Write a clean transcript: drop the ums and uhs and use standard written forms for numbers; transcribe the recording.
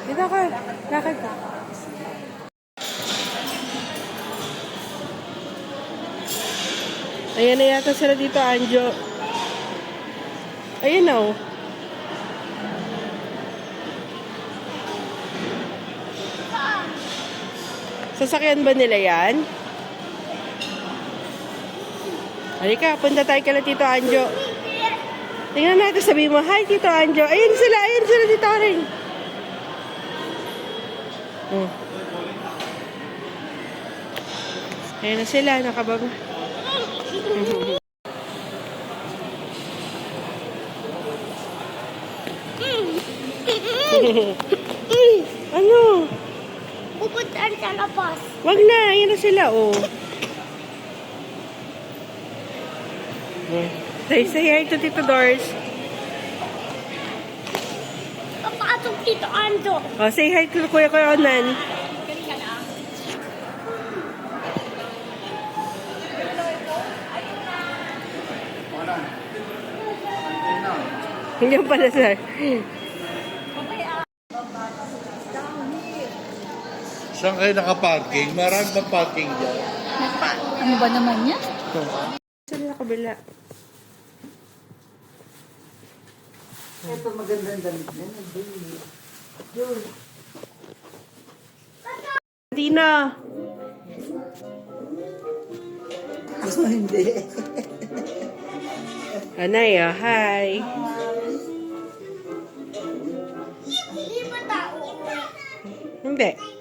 Dito ka. Lakad ka. Ayan na yata sila dito, Anjo. Ayan na, oh. Sasakyan ba nila yan? Halika, punta tayo kala Tito Anjo. Tingnan natin, sabihin mo, hi Tito Anjo. Ayun sila dito rin. Ayun na sila, nakababa. Ano? Pupuntaan sa labas. Wag na, ayun na sila, oh. Say hi to Tito Doris. Papasok Tito Anjo. Oh, say hi to Kuya Onan. Hindi pala, sir. Saan kayo nakaparking? Marami ba parking dyan? Ano ba naman yan? Saan na kabila? Ito magandang damit na. Hindi na. Ako hindi. Anay, oh, hi. Hindi ba tao? Hindi.